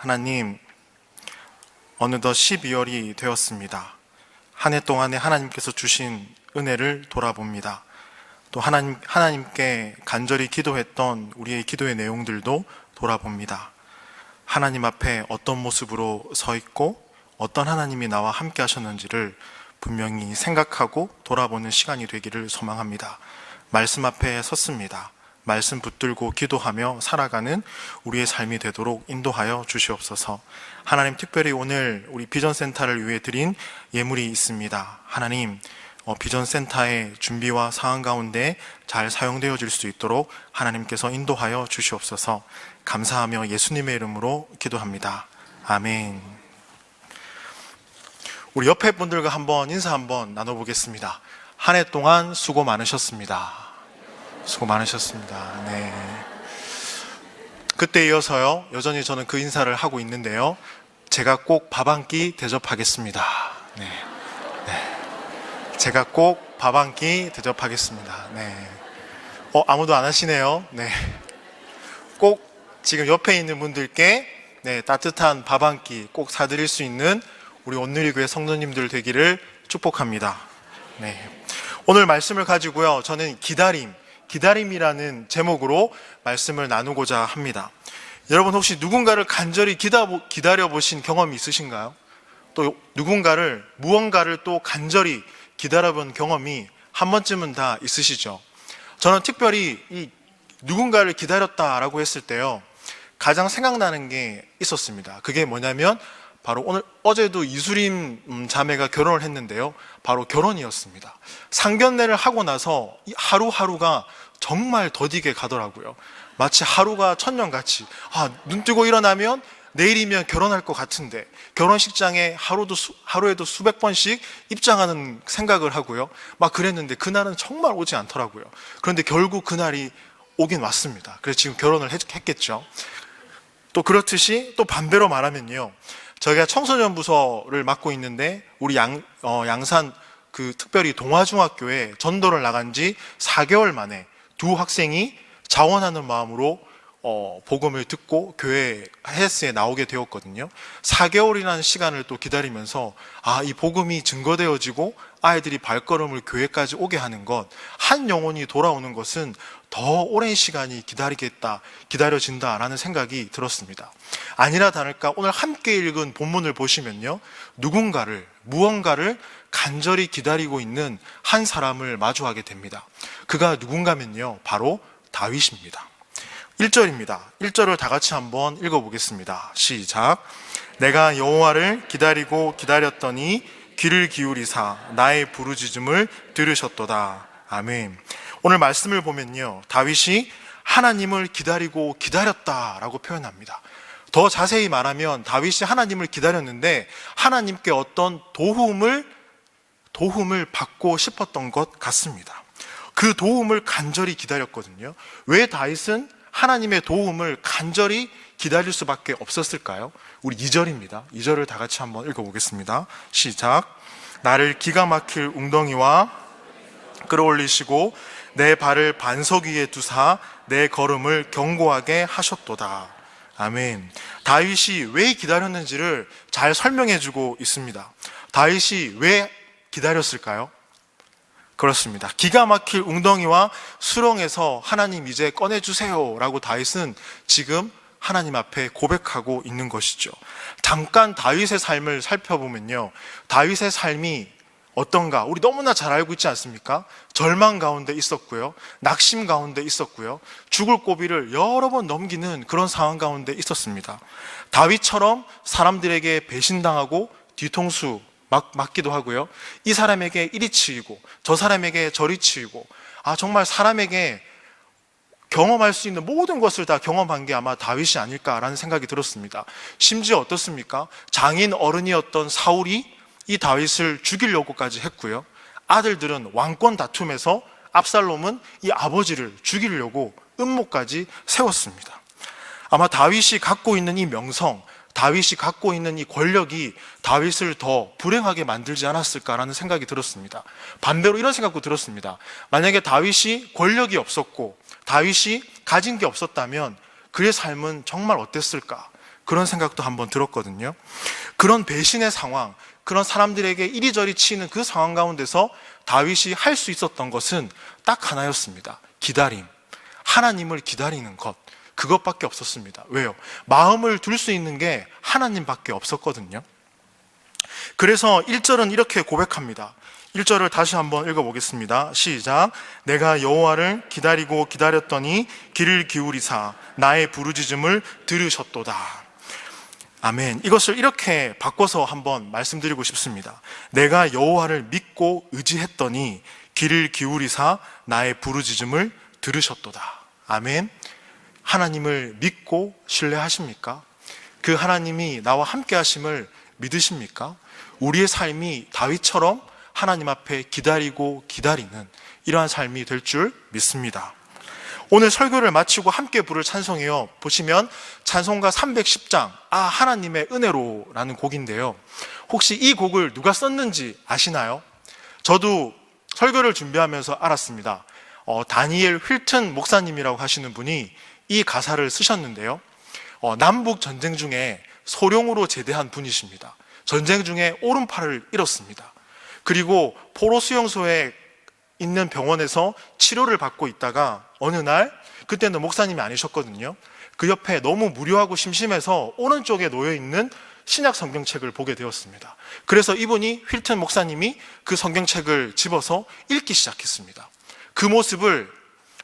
하나님, 어느덧 12월이 되었습니다. 한 해 동안에 하나님께서 주신 은혜를 돌아봅니다. 또 하나님께 간절히 기도했던 우리의 기도의 내용들도 돌아봅니다. 하나님 앞에 어떤 모습으로 서 있고 어떤 하나님이 나와 함께 하셨는지를 분명히 생각하고 돌아보는 시간이 되기를 소망합니다. 말씀 앞에 섰습니다. 말씀 붙들고 기도하며 살아가는 우리의 삶이 되도록 인도하여 주시옵소서. 하나님, 특별히 오늘 우리 비전센터를 위해 드린 예물이 있습니다. 하나님, 비전센터의 준비와 상황 가운데 잘 사용되어질 수 있도록 하나님께서 인도하여 주시옵소서. 감사하며 예수님의 이름으로 기도합니다. 아멘. 우리 옆에 분들과 한번 인사 한번 나눠보겠습니다. 한 해 동안 수고 많으셨습니다. 수고 많으셨습니다. 네. 그때 이어서요, 여전히 저는 그 인사를 하고 있는데요, 제가 꼭 밥 한 끼 대접하겠습니다. 네. 제가 꼭 밥 한 끼 대접하겠습니다. 네. 아무도 안 하시네요. 네. 꼭 지금 옆에 있는 분들께 따뜻한 밥 한 끼 꼭 사드릴 수 있는 우리 온누리교회 성도님들 되기를 축복합니다. 네. 오늘 말씀을 가지고요, 저는 기다림이라는 제목으로 말씀을 나누고자 합니다. 여러분, 혹시 누군가를 간절히 기다려 보신 경험이 있으신가요? 또 무언가를 또 간절히 기다려 본 경험이 한 번쯤은 다 있으시죠? 저는 특별히 이 누군가를 기다렸다라고 했을 때요, 가장 생각나는 게 있었습니다. 그게 뭐냐면 바로 어제도 이수림 자매가 결혼을 했는데요, 바로 결혼이었습니다. 상견례를 하고 나서 하루하루가 정말 더디게 가더라고요. 마치 하루가 천년같이, 눈 뜨고 일어나면 내일이면 결혼할 것 같은데 결혼식장에 하루에도 수백 번씩 입장하는 생각을 하고요, 막 그랬는데 그날은 정말 오지 않더라고요. 그런데 결국 그날이 오긴 왔습니다. 그래서 지금 결혼을 했겠죠. 또 그렇듯이 또 반대로 말하면요, 저희가 청소년 부서를 맡고 있는데 우리 양산 특별히 동화중학교에 전도를 나간 지 4개월 만에 두 학생이 자원하는 마음으로 복음을 듣고 교회 헬스에 나오게 되었거든요. 4개월이라는 시간을 또 기다리면서 이 복음이 증거되어지고 아이들이 발걸음을 교회까지 오게 하는 것, 한 영혼이 돌아오는 것은 더 오랜 시간이 기다려진다라는 생각이 들었습니다. 아니나 다를까 오늘 함께 읽은 본문을 보시면요, 무언가를 간절히 기다리고 있는 한 사람을 마주하게 됩니다. 그가 누군가면요, 바로 다윗입니다. 1절입니다. 1절을 다 같이 한번 읽어보겠습니다. 시작. 내가 여호와를 기다렸더니 귀를 기울이사 나의 부르짖음을 들으셨도다. 아멘. 오늘 말씀을 보면요, 다윗이 하나님을 기다렸다라고 표현합니다. 더 자세히 말하면 다윗이 하나님을 기다렸는데 하나님께 어떤 도움을 받고 싶었던 것 같습니다. 그 도움을 간절히 기다렸거든요. 왜 다윗은 하나님의 도움을 간절히 기다릴 수밖에 없었을까요? 우리 2절입니다. 2절을 다 같이 한번 읽어보겠습니다. 시작. 나를 기가 막힐 웅덩이와 끌어올리시고 내 발을 반석 위에 두사 내 걸음을 견고하게 하셨도다. 아멘. 다윗이 왜 기다렸는지를 잘 설명해주고 있습니다. 다윗이 왜 기다렸을까요? 그렇습니다. 기가 막힐 웅덩이와 수렁에서 하나님 이제 꺼내주세요 라고 다윗은 지금 하나님 앞에 고백하고 있는 것이죠. 잠깐 다윗의 삶을 살펴보면요, 다윗의 삶이 어떤가 우리 너무나 잘 알고 있지 않습니까? 절망 가운데 있었고요, 낙심 가운데 있었고요, 죽을 고비를 여러 번 넘기는 그런 상황 가운데 있었습니다. 다윗처럼 사람들에게 배신당하고 뒤통수 맞기도 하고요, 이 사람에게 이리 치이고 저 사람에게 저리 치이고, 정말 사람에게 경험할 수 있는 모든 것을 다 경험한 게 아마 다윗이 아닐까라는 생각이 들었습니다. 심지어 어떻습니까? 장인 어른이었던 사울이 이 다윗을 죽이려고까지 했고요, 아들들은 왕권 다툼에서 압살롬은 이 아버지를 죽이려고 음모까지 세웠습니다. 아마 다윗이 갖고 있는 이 명성, 다윗이 갖고 있는 이 권력이 다윗을 더 불행하게 만들지 않았을까라는 생각이 들었습니다. 반대로 이런 생각도 들었습니다. 만약에 다윗이 권력이 없었고 다윗이 가진 게 없었다면 그의 삶은 정말 어땠을까? 그런 생각도 한번 들었거든요. 그런 배신의 상황, 그런 사람들에게 이리저리 치이는 그 상황 가운데서 다윗이 할 수 있었던 것은 딱 하나였습니다. 기다림. 하나님을 기다리는 것. 그것밖에 없었습니다. 왜요? 마음을 둘 수 있는 게 하나님밖에 없었거든요. 그래서 1절은 이렇게 고백합니다. 1절을 다시 한번 읽어보겠습니다. 시작. 내가 여호와를 기다리고 기다렸더니 귀를 기울이사 나의 부르짖음을 들으셨도다. 아멘. 이것을 이렇게 바꿔서 한번 말씀드리고 싶습니다. 내가 여호와를 믿고 의지했더니 귀를 기울이사 나의 부르짖음을 들으셨도다. 아멘. 하나님을 믿고 신뢰하십니까? 그 하나님이 나와 함께 하심을 믿으십니까? 우리의 삶이 다윗처럼 하나님 앞에 기다리고 기다리는 이러한 삶이 될 줄 믿습니다. 오늘 설교를 마치고 함께 부를 찬송이요, 보시면 찬송가 310장 하나님의 은혜로라는 곡인데요, 혹시 이 곡을 누가 썼는지 아시나요? 저도 설교를 준비하면서 알았습니다. 다니엘 휠튼 목사님이라고 하시는 분이 이 가사를 쓰셨는데요, 남북 전쟁 중에 소령으로 제대한 분이십니다. 전쟁 중에 오른팔을 잃었습니다. 그리고 포로 수용소에 있는 병원에서 치료를 받고 있다가 어느 날, 그때는 목사님이 아니셨거든요, 그 옆에 너무 무료하고 심심해서 오른쪽에 놓여있는 신약 성경책을 보게 되었습니다. 그래서 이분이, 휠튼 목사님이 그 성경책을 집어서 읽기 시작했습니다. 그 모습을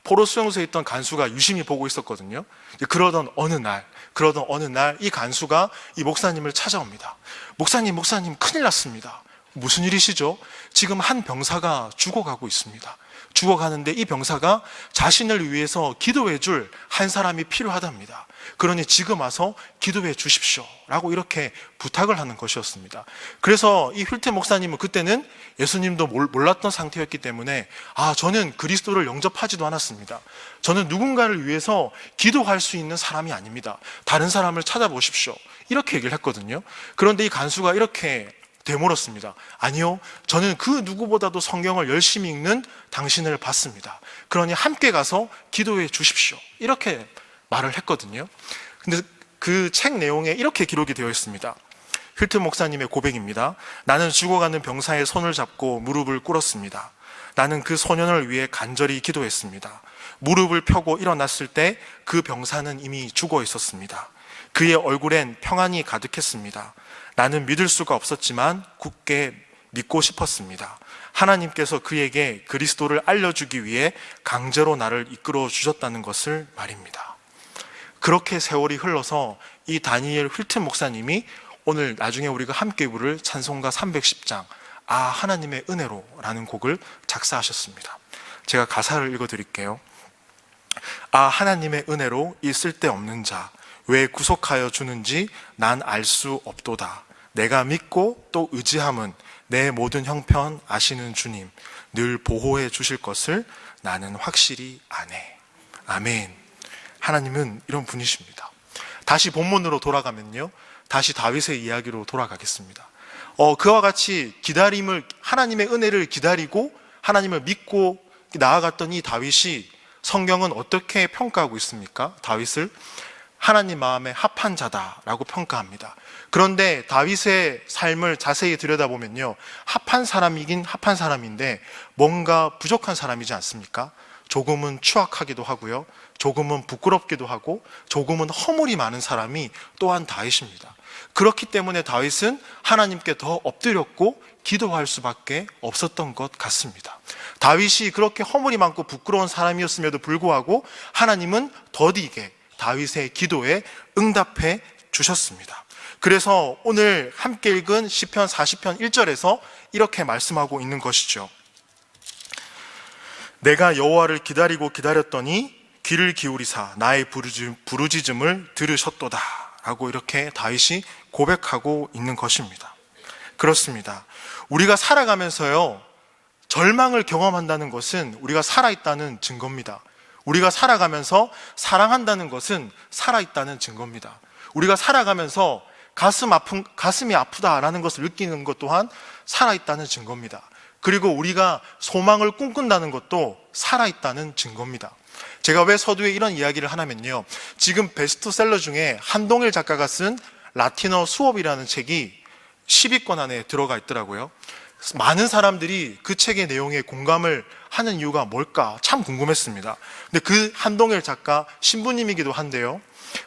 포로 수용소에 있던 간수가 유심히 보고 있었거든요. 그러던 어느 날 이 간수가 이 목사님을 찾아옵니다. 목사님 큰일 났습니다. 무슨 일이시죠? 지금 한 병사가 죽어가고 있습니다. 죽어가는데 이 병사가 자신을 위해서 기도해 줄 한 사람이 필요하답니다. 그러니 지금 와서 기도해 주십시오 라고 이렇게 부탁을 하는 것이었습니다. 그래서 이 휠튼 목사님은 그때는 예수님도 몰랐던 상태였기 때문에 저는 그리스도를 영접하지도 않았습니다. 저는 누군가를 위해서 기도할 수 있는 사람이 아닙니다. 다른 사람을 찾아보십시오, 이렇게 얘기를 했거든요. 그런데 이 간수가 이렇게 되물었습니다. 아니요, 저는 그 누구보다도 성경을 열심히 읽는 당신을 봤습니다. 그러니 함께 가서 기도해 주십시오, 이렇게 말을 했거든요. 근데 그 책 내용에 이렇게 기록이 되어 있습니다. 휠튼 목사님의 고백입니다. 나는 죽어가는 병사의 손을 잡고 무릎을 꿇었습니다. 나는 그 소년을 위해 간절히 기도했습니다. 무릎을 펴고 일어났을 때 그 병사는 이미 죽어 있었습니다. 그의 얼굴엔 평안이 가득했습니다. 나는 믿을 수가 없었지만 굳게 믿고 싶었습니다. 하나님께서 그에게 그리스도를 알려주기 위해 강제로 나를 이끌어 주셨다는 것을 말입니다. 그렇게 세월이 흘러서 이 다니엘 휠튼 목사님이 오늘 나중에 우리가 함께 부를 찬송가 310장 하나님의 은혜로라는 곡을 작사하셨습니다. 제가 가사를 읽어드릴게요. 하나님의 은혜로 이 쓸데없는 자 왜 구속하여 주는지 난 알 수 없도다. 내가 믿고 또 의지함은 내 모든 형편 아시는 주님 늘 보호해 주실 것을 나는 확실히 아네. 아멘. 하나님은 이런 분이십니다. 다시 본문으로 돌아가면요, 다시 다윗의 이야기로 돌아가겠습니다. 그와 같이 하나님의 은혜를 기다리고 하나님을 믿고 나아갔던 이 다윗이 성경은 어떻게 평가하고 있습니까? 다윗을 하나님 마음에 합한 자다라고 평가합니다. 그런데 다윗의 삶을 자세히 들여다보면요, 합한 사람이긴 합한 사람인데 뭔가 부족한 사람이지 않습니까? 조금은 추악하기도 하고요, 조금은 부끄럽기도 하고 조금은 허물이 많은 사람이 또한 다윗입니다. 그렇기 때문에 다윗은 하나님께 더 엎드렸고 기도할 수밖에 없었던 것 같습니다. 다윗이 그렇게 허물이 많고 부끄러운 사람이었음에도 불구하고 하나님은 더디게 다윗의 기도에 응답해 주셨습니다. 그래서 오늘 함께 읽은 시편 40편 1절에서 이렇게 말씀하고 있는 것이죠. 내가 여호와를 기다리고 기다렸더니 귀를 기울이사 나의 부르짖음을 들으셨도다 라고 이렇게 다윗이 고백하고 있는 것입니다. 그렇습니다. 우리가 살아가면서요, 절망을 경험한다는 것은 우리가 살아있다는 증거입니다. 우리가 살아가면서 사랑한다는 것은 살아있다는 증거입니다. 우리가 살아가면서 가슴이 아프다라는 것을 느끼는 것 또한 살아있다는 증거입니다. 그리고 우리가 소망을 꿈꾼다는 것도 살아있다는 증거입니다. 제가 왜 서두에 이런 이야기를 하냐면요, 지금 베스트셀러 중에 한동일 작가가 쓴 라틴어 수업이라는 책이 10위권 안에 들어가 있더라고요. 많은 사람들이 그 책의 내용에 공감을 하는 이유가 뭘까 참 궁금했습니다. 근데 그 한동일 작가 신부님이기도 한데요,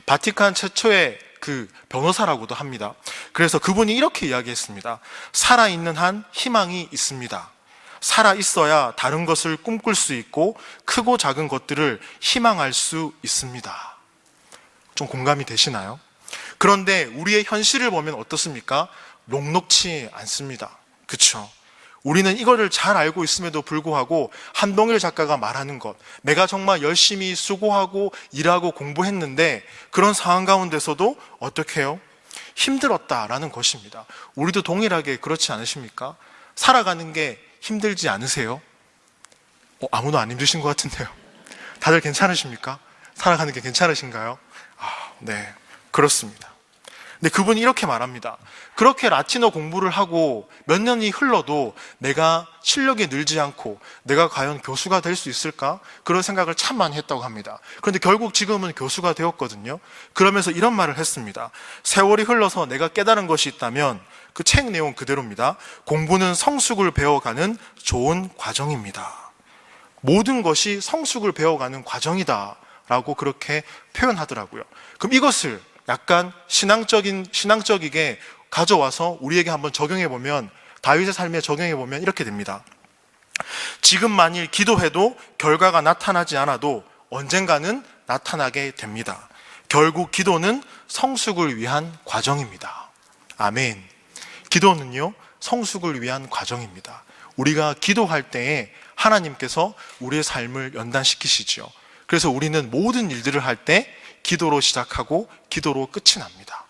바티칸 최초의 그 변호사라고도 합니다. 그래서 그분이 이렇게 이야기했습니다. 살아있는 한 희망이 있습니다. 살아있어야 다른 것을 꿈꿀 수 있고 크고 작은 것들을 희망할 수 있습니다. 좀 공감이 되시나요? 그런데 우리의 현실을 보면 어떻습니까? 녹록치 않습니다. 그렇죠? 우리는 이거를 잘 알고 있음에도 불구하고 한동일 작가가 말하는 것, 내가 정말 열심히 수고하고 일하고 공부했는데 그런 상황 가운데서도 어떻게 해요? 힘들었다라는 것입니다. 우리도 동일하게 그렇지 않으십니까? 살아가는 게 힘들지 않으세요? 아무도 안 힘드신 것 같은데요. 다들 괜찮으십니까? 살아가는 게 괜찮으신가요? 네, 그렇습니다. 근데 그분이 이렇게 말합니다. 그렇게 라틴어 공부를 하고 몇 년이 흘러도 내가 실력이 늘지 않고 내가 과연 교수가 될 수 있을까? 그런 생각을 참 많이 했다고 합니다. 그런데 결국 지금은 교수가 되었거든요. 그러면서 이런 말을 했습니다. 세월이 흘러서 내가 깨달은 것이 있다면 그 책 내용 그대로입니다. 공부는 성숙을 배워가는 좋은 과정입니다. 모든 것이 성숙을 배워가는 과정이다 라고 그렇게 표현하더라고요. 그럼 이것을 약간 신앙적이게 가져와서 우리에게 한번 적용해보면, 다윗의 삶에 적용해보면 이렇게 됩니다. 지금 만일 기도해도 결과가 나타나지 않아도 언젠가는 나타나게 됩니다. 결국 기도는 성숙을 위한 과정입니다. 아멘. 기도는요, 성숙을 위한 과정입니다. 우리가 기도할 때에 하나님께서 우리의 삶을 연단시키시죠. 그래서 우리는 모든 일들을 할 때 기도로 시작하고 기도로 끝이 납니다.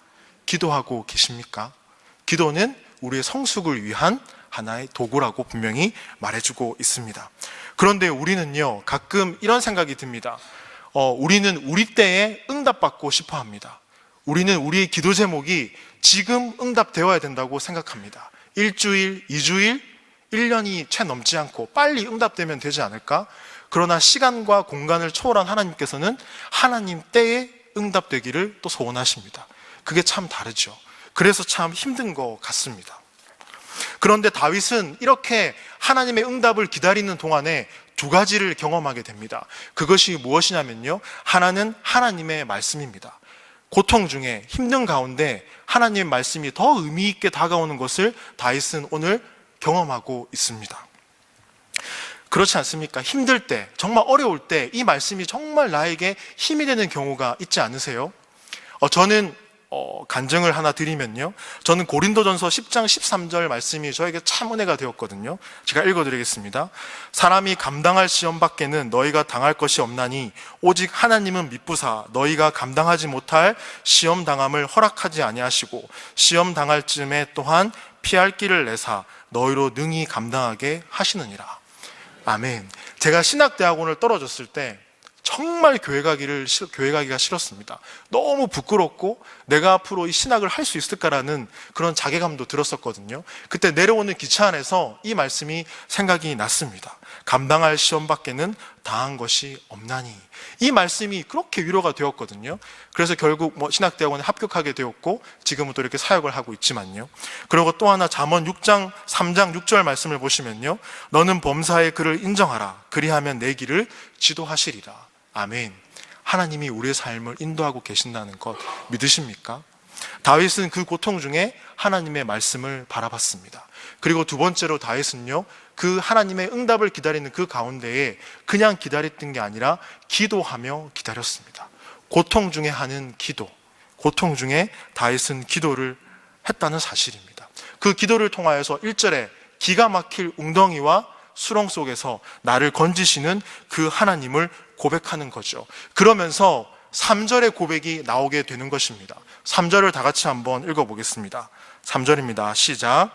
기도하고 계십니까? 기도는 우리의 성숙을 위한 하나의 도구라고 분명히 말해주고 있습니다. 그런데 우리는요, 가끔 이런 생각이 듭니다. 우리는 우리 때에 응답받고 싶어 합니다. 우리는 우리의 기도 제목이 지금 응답되어야 된다고 생각합니다. 1주일, 2주일, 1년이 채 넘지 않고 빨리 응답되면 되지 않을까? 그러나 시간과 공간을 초월한 하나님께서는 하나님 때에 응답되기를 또 소원하십니다. 그게 참 다르죠. 그래서 참 힘든 것 같습니다. 그런데 다윗은 이렇게 하나님의 응답을 기다리는 동안에 두 가지를 경험하게 됩니다. 그것이 무엇이냐면요, 하나는 하나님의 말씀입니다. 고통 중에, 힘든 가운데 하나님의 말씀이 더 의미 있게 다가오는 것을 다윗은 오늘 경험하고 있습니다. 그렇지 않습니까? 힘들 때, 정말 어려울 때 이 말씀이 정말 나에게 힘이 되는 경우가 있지 않으세요? 저는 간증을 하나 드리면요, 저는 고린도전서 10장 13절 말씀이 저에게 참 은혜가 되었거든요. 제가 읽어드리겠습니다. 사람이 감당할 시험 밖에는 너희가 당할 것이 없나니 오직 하나님은 미쁘사 너희가 감당하지 못할 시험 당함을 허락하지 아니하시고 시험 당할 쯤에 또한 피할 길을 내사 너희로 능히 감당하게 하시느니라. 아멘. 제가 신학대학원을 떨어졌을 때 정말 교회 가기가 싫었습니다. 너무 부끄럽고 내가 앞으로 이 신학을 할 수 있을까라는 그런 자괴감도 들었었거든요. 그때 내려오는 기차 안에서 이 말씀이 생각이 났습니다. 감당할 시험 밖에는 당한 것이 없나니. 이 말씀이 그렇게 위로가 되었거든요. 그래서 결국 신학대학원에 합격하게 되었고 지금은 또 이렇게 사역을 하고 있지만요. 그리고 또 하나 잠언 6장 3장 6절 말씀을 보시면요, 너는 범사의 그를 인정하라. 그리하면 내 길을 지도하시리라. 아멘. 하나님이 우리의 삶을 인도하고 계신다는 것 믿으십니까? 다윗은 그 고통 중에 하나님의 말씀을 바라봤습니다. 그리고 두 번째로 다윗은요, 그 하나님의 응답을 기다리는 그 가운데에 그냥 기다렸던 게 아니라 기도하며 기다렸습니다. 고통 중에 하는 기도, 고통 중에 다윗은 기도를 했다는 사실입니다. 그 기도를 통하여서 1절에 기가 막힐 웅덩이와 수렁 속에서 나를 건지시는 그 하나님을 고백하는 거죠. 그러면서 3절의 고백이 나오게 되는 것입니다. 3절을 다 같이 한번 읽어보겠습니다. 3절입니다. 시작.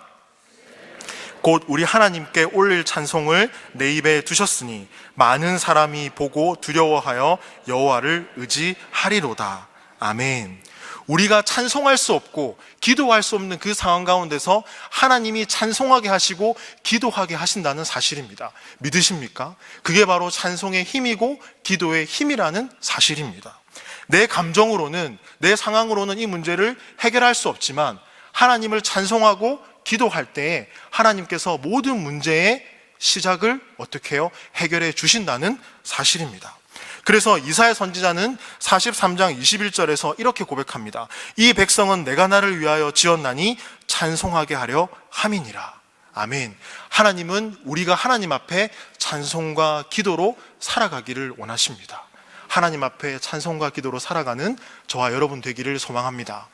곧 우리 하나님께 올릴 찬송을 내 입에 두셨으니 많은 사람이 보고 두려워하여 여호와를 의지하리로다. 아멘. 우리가 찬송할 수 없고 기도할 수 없는 그 상황 가운데서 하나님이 찬송하게 하시고 기도하게 하신다는 사실입니다. 믿으십니까? 그게 바로 찬송의 힘이고 기도의 힘이라는 사실입니다. 내 감정으로는, 내 상황으로는 이 문제를 해결할 수 없지만 하나님을 찬송하고 기도할 때에 하나님께서 모든 문제의 시작을 어떻게 해요? 해결해 주신다는 사실입니다. 그래서 이사야 선지자는 43장 21절에서 이렇게 고백합니다. 이 백성은 내가 나를 위하여 지었나니 찬송하게 하려 함이니라. 아멘. 하나님은 우리가 하나님 앞에 찬송과 기도로 살아가기를 원하십니다. 하나님 앞에 찬송과 기도로 살아가는 저와 여러분 되기를 소망합니다.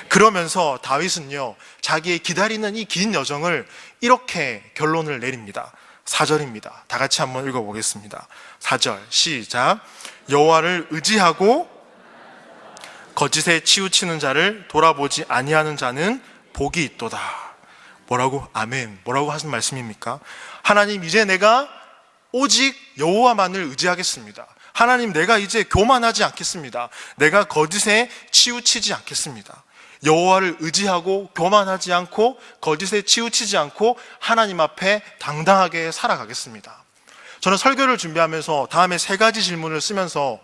그러면서 다윗은요, 자기의 기다리는 이 긴 여정을 이렇게 결론을 내립니다. 4절입니다. 다 같이 한번 읽어보겠습니다. 4절 시작. 여호와를 의지하고 거짓에 치우치는 자를 돌아보지 아니하는 자는 복이 있도다. 뭐라고? 아멘. 뭐라고 하신 말씀입니까? 하나님, 이제 내가 오직 여호와만을 의지하겠습니다. 하나님, 내가 이제 교만하지 않겠습니다. 내가 거짓에 치우치지 않겠습니다. 여호와를 의지하고 교만하지 않고 거짓에 치우치지 않고 하나님 앞에 당당하게 살아가겠습니다. 저는 설교를 준비하면서 다음에 3가지 질문을 쓰면서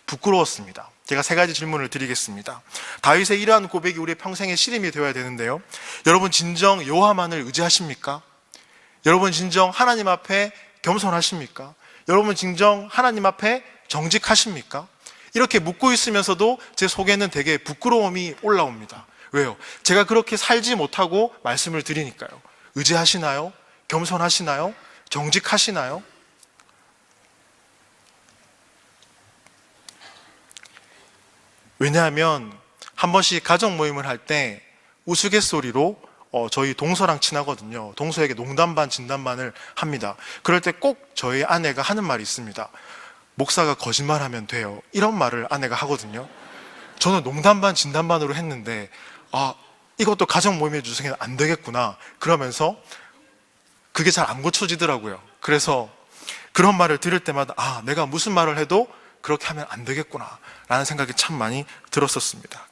부끄러웠습니다. 제가 3가지 질문을 드리겠습니다. 다윗의 이러한 고백이 우리의 평생의 씨름이 되어야 되는데요, 여러분 진정 여호와만을 의지하십니까? 여러분 진정 하나님 앞에 겸손하십니까? 여러분 진정 하나님 앞에 정직하십니까? 이렇게 묻고 있으면서도 제 속에는 되게 부끄러움이 올라옵니다. 왜요? 제가 그렇게 살지 못하고 말씀을 드리니까요. 의지하시나요? 겸손하시나요? 정직하시나요? 왜냐하면 한 번씩 가정 모임을 할 때 우스갯소리로 저희 동서랑 친하거든요. 동서에게 농담 반 진담 반을 합니다. 그럴 때 꼭 저희 아내가 하는 말이 있습니다. 목사가 거짓말하면 돼요. 이런 말을 아내가 하거든요. 저는 농담 반 진담 반으로 했는데 이것도 가정 모임에 주성에는 안 되겠구나 그러면서 그게 잘 안 고쳐지더라고요. 그래서 그런 말을 들을 때마다 내가 무슨 말을 해도 그렇게 하면 안 되겠구나 라는 생각이 참 많이 들었었습니다.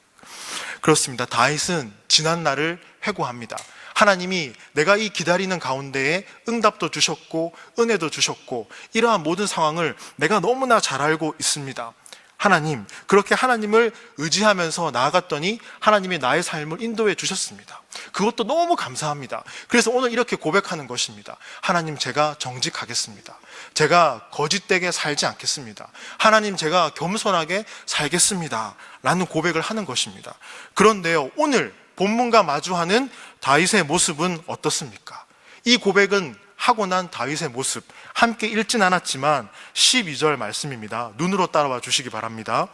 그렇습니다. 다윗은 지난 날을 회고합니다. 하나님이 내가 이 기다리는 가운데에 응답도 주셨고 은혜도 주셨고 이러한 모든 상황을 내가 너무나 잘 알고 있습니다. 하나님, 그렇게 하나님을 의지하면서 나아갔더니 하나님이 나의 삶을 인도해 주셨습니다. 그것도 너무 감사합니다. 그래서 오늘 이렇게 고백하는 것입니다. 하나님, 제가 정직하겠습니다. 제가 거짓되게 살지 않겠습니다. 하나님, 제가 겸손하게 살겠습니다 라는 고백을 하는 것입니다. 그런데요, 오늘 본문과 마주하는 다윗의 모습은 어떻습니까? 이 고백은 하고 난 다윗의 모습 함께 읽진 않았지만 12절 말씀입니다. 눈으로 따라와 주시기 바랍니다.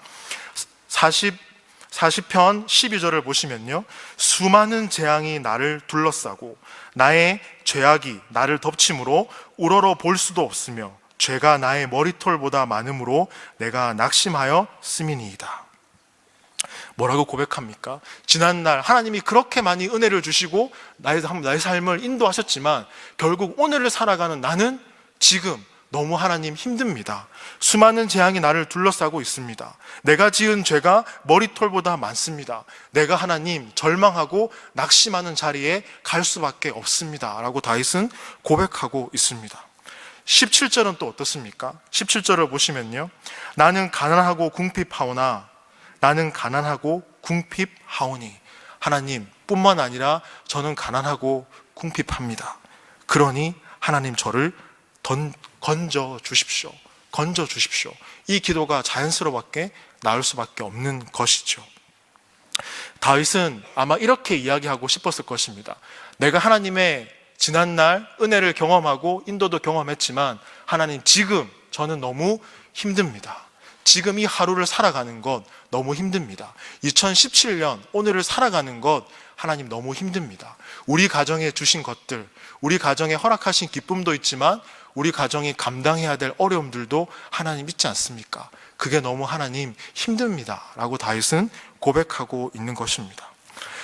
40편 12절을 보시면요, 수많은 재앙이 나를 둘러싸고 나의 죄악이 나를 덮침으로 우러러 볼 수도 없으며 죄가 나의 머리털보다 많음으로 내가 낙심하여 쓰미니이다. 뭐라고 고백합니까? 지난날 하나님이 그렇게 많이 은혜를 주시고 나의 삶을 인도하셨지만 결국 오늘을 살아가는 나는 지금 너무 하나님 힘듭니다. 수많은 재앙이 나를 둘러싸고 있습니다. 내가 지은 죄가 머리털보다 많습니다. 내가 하나님 절망하고 낙심하는 자리에 갈 수밖에 없습니다 라고 다윗은 고백하고 있습니다. 17절은 또 어떻습니까? 17절을 보시면요, 나는 가난하고 궁핍하오나 나는 가난하고 궁핍하오니, 하나님 뿐만 아니라 저는 가난하고 궁핍합니다. 그러니 하나님 저를 건져 주십시오. 건져 주십시오. 이 기도가 자연스럽게 나올 수밖에 없는 것이죠. 다윗은 아마 이렇게 이야기하고 싶었을 것입니다. 내가 하나님의 지난날 은혜를 경험하고 인도도 경험했지만 하나님, 지금 저는 너무 힘듭니다. 지금 이 하루를 살아가는 것 너무 힘듭니다. 2017년 오늘을 살아가는 것 하나님 너무 힘듭니다. 우리 가정에 주신 것들, 우리 가정에 허락하신 기쁨도 있지만 우리 가정이 감당해야 될 어려움들도 하나님 있지 않습니까? 그게 너무 하나님 힘듭니다 라고 다윗은 고백하고 있는 것입니다.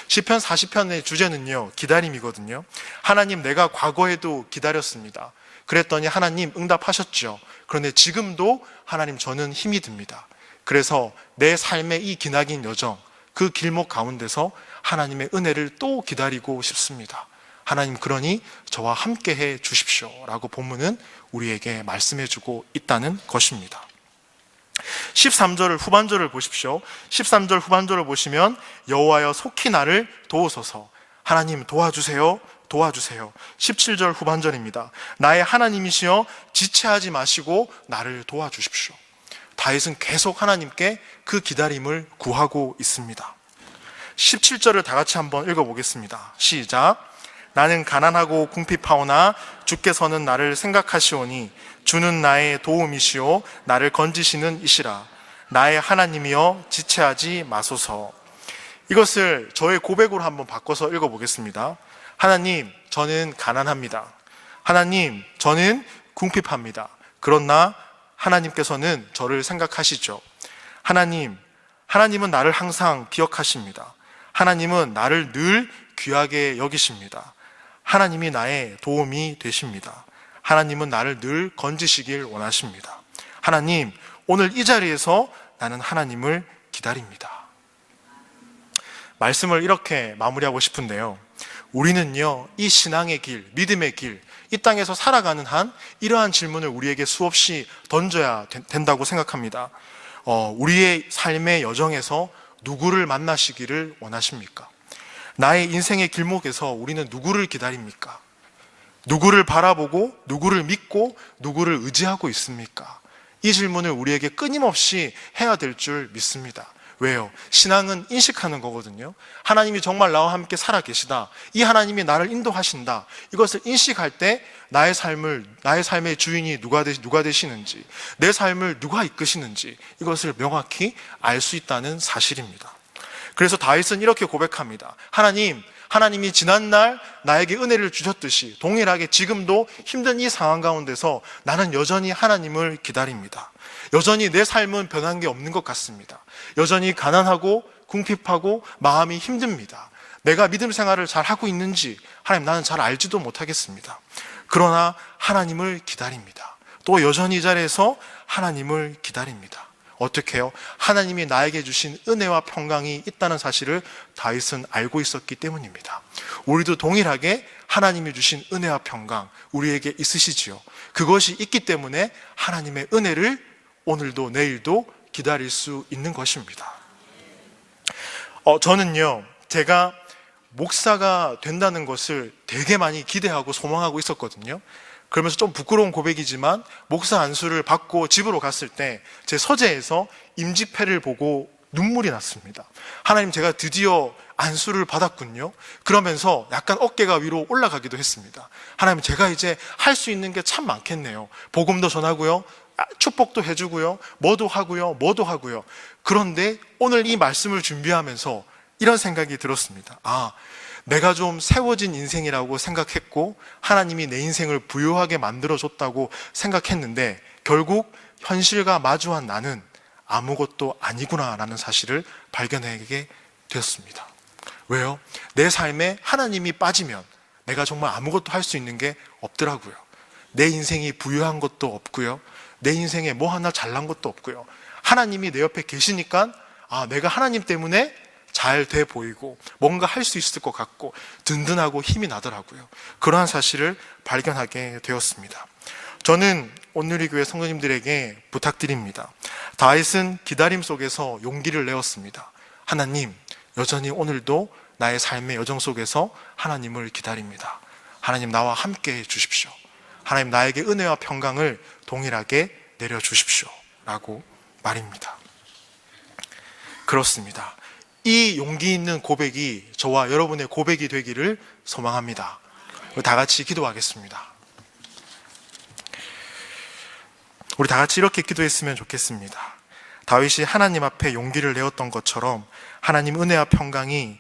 시편 40편의 주제는요, 기다림이거든요. 하나님, 내가 과거에도 기다렸습니다. 그랬더니 하나님 응답하셨죠. 그런데 지금도 하나님 저는 힘이 듭니다. 그래서 내 삶의 이 기나긴 여정, 그 길목 가운데서 하나님의 은혜를 또 기다리고 싶습니다. 하나님, 그러니 저와 함께 해 주십시오 라고 본문은 우리에게 말씀해 주고 있다는 것입니다. 13절 후반절을 보십시오. 13절 후반절을 보시면 여호와여 속히 나를 도우소서. 하나님 도와주세요, 도와주세요. 17절 후반절입니다. 나의 하나님이시여 지체하지 마시고 나를 도와주십시오. 다윗은 계속 하나님께 그 기다림을 구하고 있습니다. 17절을 다 같이 한번 읽어보겠습니다. 시작. 나는 가난하고 궁핍하오나 주께서는 나를 생각하시오니 주는 나의 도움이시오 나를 건지시는 이시라. 나의 하나님이여 지체하지 마소서. 이것을 저의 고백으로 한번 바꿔서 읽어보겠습니다. 하나님, 저는 가난합니다. 하나님, 저는 궁핍합니다. 그러나 하나님께서는 저를 생각하시죠. 하나님은 나를 항상 기억하십니다. 하나님은 나를 늘 귀하게 여기십니다. 하나님이 나의 도움이 되십니다. 하나님은 나를 늘 건지시길 원하십니다. 하나님, 오늘 이 자리에서 나는 하나님을 기다립니다. 말씀을 이렇게 마무리하고 싶은데요. 우리는요, 이 신앙의 길, 믿음의 길, 이 땅에서 살아가는 한 이러한 질문을 우리에게 수없이 던져야 된다고 생각합니다. 우리의 삶의 여정에서 누구를 만나시기를 원하십니까? 나의 인생의 길목에서 우리는 누구를 기다립니까? 누구를 바라보고 누구를 믿고 누구를 의지하고 있습니까? 이 질문을 우리에게 끊임없이 해야 될 줄 믿습니다. 왜요? 신앙은 인식하는 거거든요. 하나님이 정말 나와 함께 살아계시다. 이 하나님이 나를 인도하신다. 이것을 인식할 때 나의 삶의 주인이 누가 되시는지, 내 삶을 누가 이끄시는지 이것을 명확히 알 수 있다는 사실입니다. 그래서 다윗은 이렇게 고백합니다. 하나님이 지난날 나에게 은혜를 주셨듯이 동일하게 지금도 힘든 이 상황 가운데서 나는 여전히 하나님을 기다립니다. 여전히 내 삶은 변한 게 없는 것 같습니다. 여전히 가난하고 궁핍하고 마음이 힘듭니다. 내가 믿음 생활을 잘 하고 있는지 하나님, 나는 잘 알지도 못하겠습니다. 그러나 하나님을 기다립니다. 또 여전히 이 자리에서 하나님을 기다립니다. 어떻게 해요? 하나님이 나에게 주신 은혜와 평강이 있다는 사실을 다윗은 알고 있었기 때문입니다. 우리도 동일하게 하나님이 주신 은혜와 평강 우리에게 있으시지요. 그것이 있기 때문에 하나님의 은혜를 오늘도 내일도 기다릴 수 있는 것입니다. 저는요, 제가 목사가 된다는 것을 되게 많이 기대하고 소망하고 있었거든요. 그러면서 좀 부끄러운 고백이지만 목사 안수를 받고 집으로 갔을 때 제 서재에서 임직패를 보고 눈물이 났습니다. 하나님, 제가 드디어 안수를 받았군요. 그러면서 약간 어깨가 위로 올라가기도 했습니다. 하나님, 제가 이제 할 수 있는 게 참 많겠네요. 복음도 전하고요, 축복도 해주고요, 뭐도 하고요. 그런데 오늘 이 말씀을 준비하면서 이런 생각이 들었습니다. 내가 좀 세워진 인생이라고 생각했고 하나님이 내 인생을 부유하게 만들어줬다고 생각했는데 결국 현실과 마주한 나는 아무것도 아니구나라는 사실을 발견하게 되었습니다. 왜요? 내 삶에 하나님이 빠지면 내가 정말 아무것도 할 수 있는 게 없더라고요. 내 인생이 부유한 것도 없고요, 내 인생에 뭐 하나 잘난 것도 없고요. 하나님이 내 옆에 계시니까 내가 하나님 때문에 잘 돼 보이고 뭔가 할 수 있을 것 같고 든든하고 힘이 나더라고요. 그러한 사실을 발견하게 되었습니다. 저는 온누리교회 성도님들에게 부탁드립니다. 다윗은 기다림 속에서 용기를 내었습니다. 하나님, 여전히 오늘도 나의 삶의 여정 속에서 하나님을 기다립니다. 하나님, 나와 함께 해주십시오. 하나님, 나에게 은혜와 평강을 동일하게 내려주십시오 라고 말입니다. 그렇습니다. 이 용기 있는 고백이 저와 여러분의 고백이 되기를 소망합니다. 다 같이 기도하겠습니다. 우리 다 같이 이렇게 기도했으면 좋겠습니다. 다윗이 하나님 앞에 용기를 내었던 것처럼 하나님 은혜와 평강이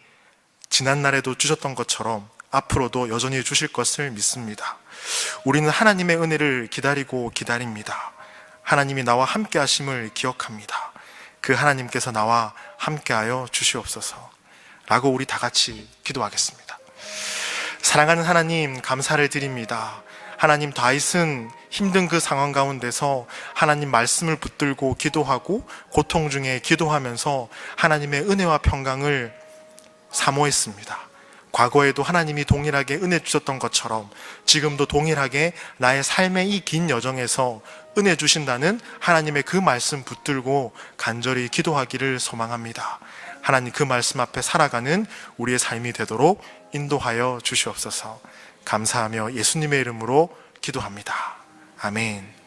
지난날에도 주셨던 것처럼 앞으로도 여전히 주실 것을 믿습니다. 우리는 하나님의 은혜를 기다리고 기다립니다. 하나님이 나와 함께 하심을 기억합니다. 그 하나님께서 나와 함께하여 주시옵소서 라고 우리 다 같이 기도하겠습니다. 사랑하는 하나님, 감사를 드립니다. 하나님, 다윗은 힘든 그 상황 가운데서 하나님 말씀을 붙들고 기도하고 고통 중에 기도하면서 하나님의 은혜와 평강을 사모했습니다. 과거에도 하나님이 동일하게 은혜 주셨던 것처럼 지금도 동일하게 나의 삶의 이 긴 여정에서 은혜 주신다는 하나님의 그 말씀 붙들고 간절히 기도하기를 소망합니다. 하나님, 그 말씀 앞에 살아가는 우리의 삶이 되도록 인도하여 주시옵소서. 감사하며 예수님의 이름으로 기도합니다. 아멘.